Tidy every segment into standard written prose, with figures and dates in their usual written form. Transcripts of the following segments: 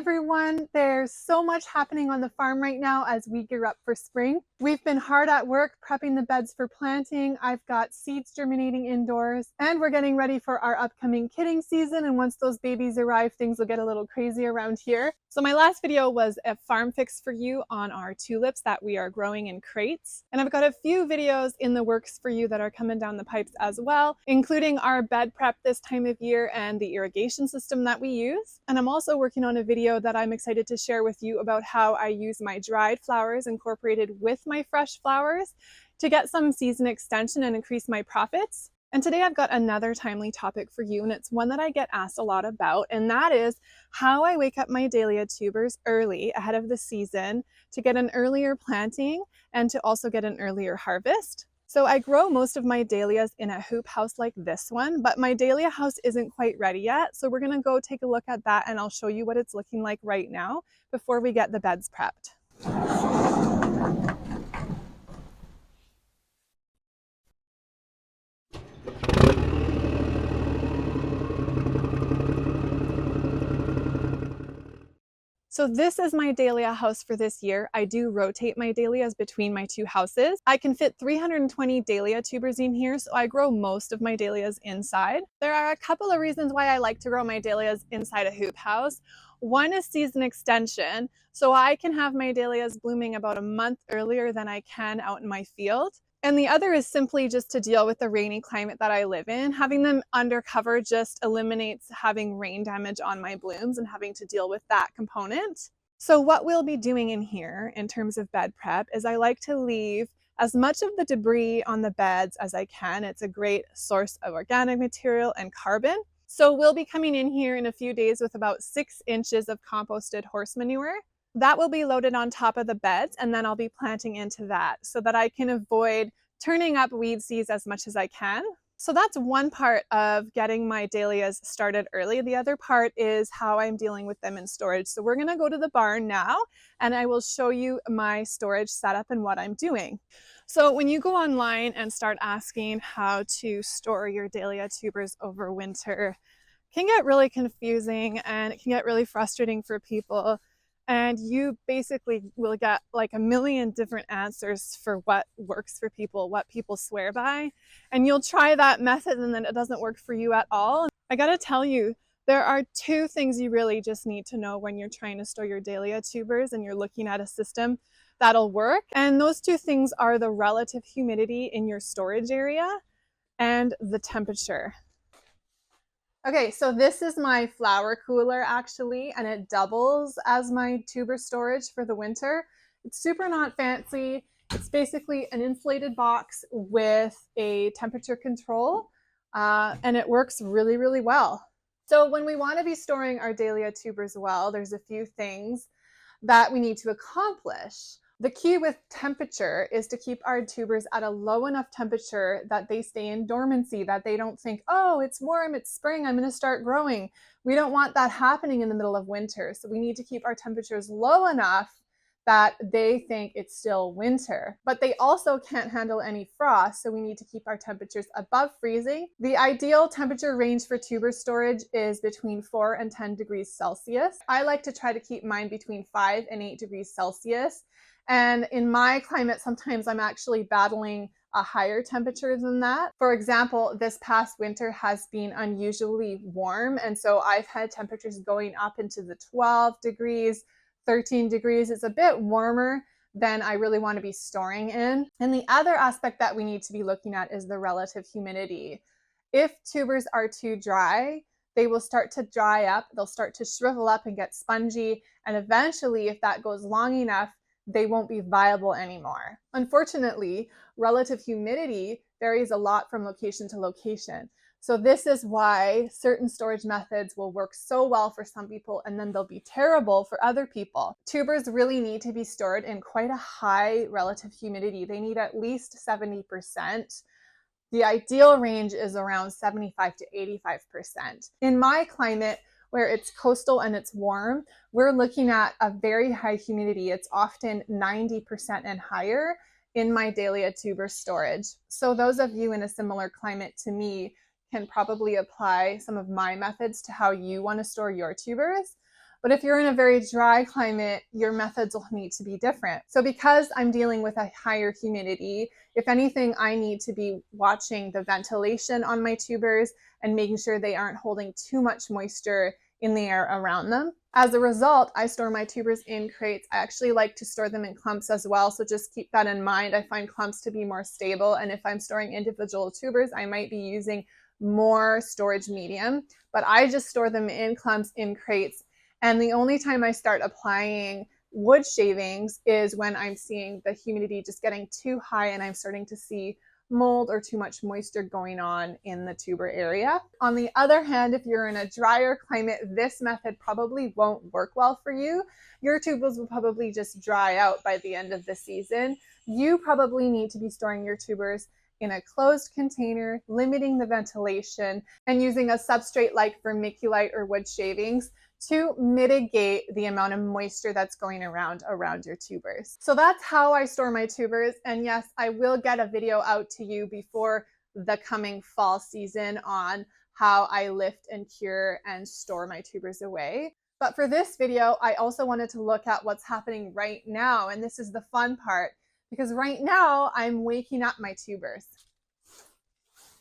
everyone. There's so much happening on the farm right now as we gear up for spring. We've been hard at work prepping the beds for planting. I've got seeds germinating indoors, and we're getting ready for our upcoming kidding season. And once those babies arrive, things will get a little crazy around here. So my last video was a farm fix for you on our tulips that we are growing in crates. And I've got a few videos in the works for you that are coming down the pipes as well, including our bed prep this time of year and the irrigation system that we use. And I'm also working on a video that I'm excited to share with you about how I use my dried flowers incorporated with my fresh flowers to get some season extension and increase my profits. And today I've got another timely topic for you, and it's one that I get asked a lot about, and that is how I wake up my dahlia tubers early ahead of the season to get an earlier planting and to also get an earlier harvest. So I grow most of my dahlias in a hoop house like this one, but my dahlia house isn't quite ready yet. So we're gonna go take a look at that, and I'll show you what it's looking like right now before we get the beds prepped. So this is my dahlia house for this year. I do rotate my dahlias between my two houses. I can fit 320 dahlia tubers in here, so I grow most of my dahlias inside. There are a couple of reasons why I like to grow my dahlias inside a hoop house. One is season extension, so I can have my dahlias blooming about a month earlier than I can out in my field. And the other is simply just to deal with the rainy climate that I live in. Having them undercover just eliminates having rain damage on my blooms and having to deal with that component. So what we'll be doing in here in terms of bed prep is I like to leave as much of the debris on the beds as I can. It's a great source of organic material and carbon. So we'll be coming in here in a few days with about 6 inches of composted horse manure. That will be loaded on top of the beds, and then I'll be planting into that so that I can avoid turning up weed seeds as much as I can. So that's one part of getting my dahlias started early. The other part is how I'm dealing with them in storage. So we're gonna go to the barn now, and I will show you my storage setup and what I'm doing. So when you go online and start asking how to store your dahlia tubers over winter, it can get really confusing and it can get really frustrating for people. And you basically will get like a million different answers for what works for people, what people swear by. And you'll try that method and then it doesn't work for you at all. I gotta tell you, there are 2 things you really just need to know when you're trying to store your dahlia tubers and you're looking at a system that'll work. And those 2 things are the relative humidity in your storage area and the temperature. Okay, so this is my flower cooler actually, and it doubles as my tuber storage for the winter. It's super not fancy. It's basically an insulated box with a temperature control, and it works really, really well. So when we want to be storing our dahlia tubers well, there's a few things that we need to accomplish. The key with temperature is to keep our tubers at a low enough temperature that they stay in dormancy, that they don't think, oh, it's warm, it's spring, I'm going to start growing. We don't want that happening in the middle of winter. So we need to keep our temperatures low enough that they think it's still winter. But they also can't handle any frost, so we need to keep our temperatures above freezing. The ideal temperature range for tuber storage is between 4 and 10 degrees Celsius. I like to try to keep mine between 5 and 8 degrees Celsius. And in my climate, sometimes I'm actually battling a higher temperature than that. For example, this past winter has been unusually warm, and so I've had temperatures going up into the 12 degrees, 13 degrees. It's a bit warmer than I really want to be storing in. And the other aspect that we need to be looking at is the relative humidity. If tubers are too dry, they will start to dry up, they'll start to shrivel up and get spongy, and eventually, if that goes long enough, they won't be viable anymore. Unfortunately, relative humidity varies a lot from location to location. So this is why certain storage methods will work so well for some people and then they'll be terrible for other people. Tubers really need to be stored in quite a high relative humidity. They need at least 70%. The ideal range is around 75 to 85%. In my climate, where it's coastal and it's warm, we're looking at a very high humidity. It's often 90% and higher in my dahlia tuber storage. So those of you in a similar climate to me can probably apply some of my methods to how you want to store your tubers. But if you're in a very dry climate, your methods will need to be different. So because I'm dealing with a higher humidity, if anything, I need to be watching the ventilation on my tubers and making sure they aren't holding too much moisture in the air around them. As a result, I store my tubers in crates. I actually like to store them in clumps as well, so just keep that in mind. I find clumps to be more stable, and if I'm storing individual tubers, I might be using more storage medium, but I just store them in clumps in crates. And the only time I start applying wood shavings is when I'm seeing the humidity just getting too high and I'm starting to see mold or too much moisture going on in the tuber area. On the other hand, if you're in a drier climate, this method probably won't work well for you. Your tubers will probably just dry out by the end of the season. You probably need to be storing your tubers in a closed container, limiting the ventilation, and using a substrate like vermiculite or wood shavings to mitigate the amount of moisture that's going around your tubers. So that's how I store my tubers. And yes, I will get a video out to you before the coming fall season on how I lift and cure and store my tubers away. But for this video, I also wanted to look at what's happening right now. And this is the fun part, because right now I'm waking up my tubers.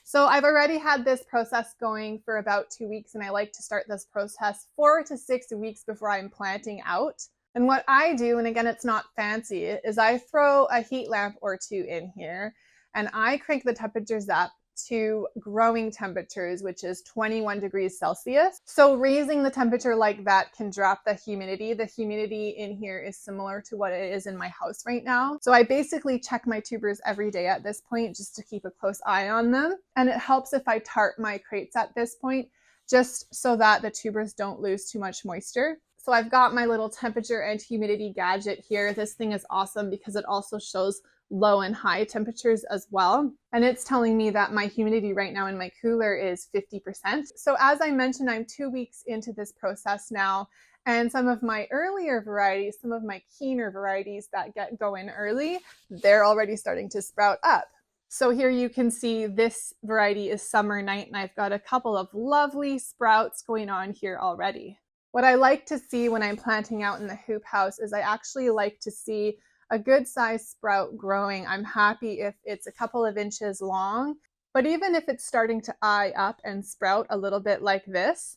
So I've already had this process going for about 2 weeks, and I like to start this process 4 to 6 weeks before I'm planting out. And what I do, and again, it's not fancy, is I throw a heat lamp or two in here, and I crank the temperatures up to growing temperatures, which is 21 degrees Celsius. So raising the temperature like that can drop the humidity. The humidity in here is similar to what it is in my house right now. So I basically check my tubers every day at this point just to keep a close eye on them. And it helps if I tarp my crates at this point, just so that the tubers don't lose too much moisture. So I've got my little temperature and humidity gadget here. This thing is awesome because it also shows low and high temperatures as well. And it's telling me that my humidity right now in my cooler is 50%. So as I mentioned, I'm 2 weeks into this process now. And some of my earlier varieties, some of my keener varieties that get going early, they're already starting to sprout up. So here you can see this variety is Summer Night, and I've got a couple of lovely sprouts going on here already. What I like to see when I'm planting out in the hoop house is I actually like to see a good sized sprout growing. I'm happy if it's a couple of inches long, but even if it's starting to eye up and sprout a little bit like this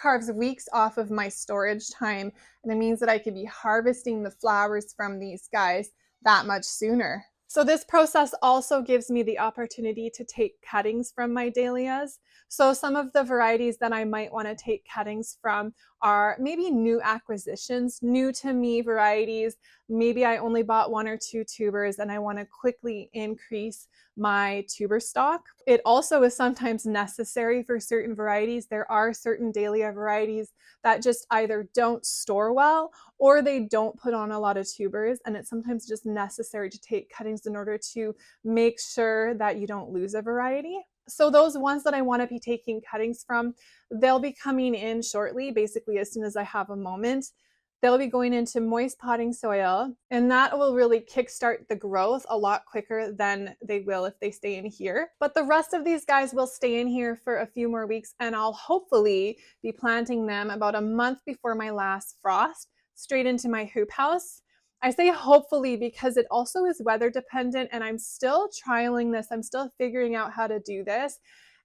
carves weeks off of my storage time, and it means that I could be harvesting the flowers from these guys that much sooner. So this process also gives me the opportunity to take cuttings from my dahlias. So some of the varieties that I might want to take cuttings from are maybe new acquisitions, new to me varieties. Maybe I only bought 1 or 2 tubers and I want to quickly increase my tuber stock. It also is sometimes necessary for certain varieties. There are certain dahlia varieties that just either don't store well or they don't put on a lot of tubers, and it's sometimes just necessary to take cuttings in order to make sure that you don't lose a variety. So those ones that I want to be taking cuttings from, they'll be coming in shortly, basically as soon as I have a moment. They'll be going into moist potting soil, and that will really kickstart the growth a lot quicker than they will if they stay in here. But the rest of these guys will stay in here for a few more weeks, and I'll hopefully be planting them about a month before my last frost straight into my hoop house. I say hopefully because it also is weather dependent, and I'm still trialing this. I'm still figuring out how to do this.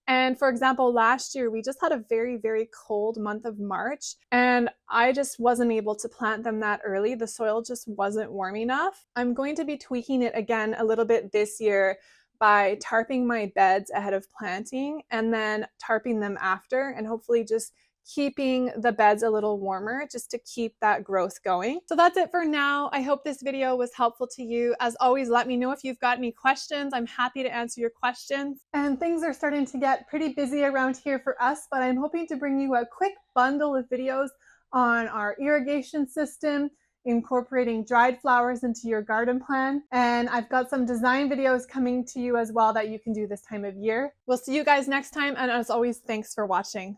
And for example, last year, we just had a very, very cold month of March, and I just wasn't able to plant them that early. The soil just wasn't warm enough. I'm going to be tweaking it again a little bit this year by tarping my beds ahead of planting and then tarping them after, and hopefully just keeping the beds a little warmer just to keep that growth going. So that's it for now. I hope this video was helpful to you. As always, let me know if you've got any questions. I'm happy to answer your questions. And things are starting to get pretty busy around here for us, but I'm hoping to bring you a quick bundle of videos on our irrigation system, incorporating dried flowers into your garden plan. And I've got some design videos coming to you as well that you can do this time of year. We'll see you guys next time. And as always, thanks for watching.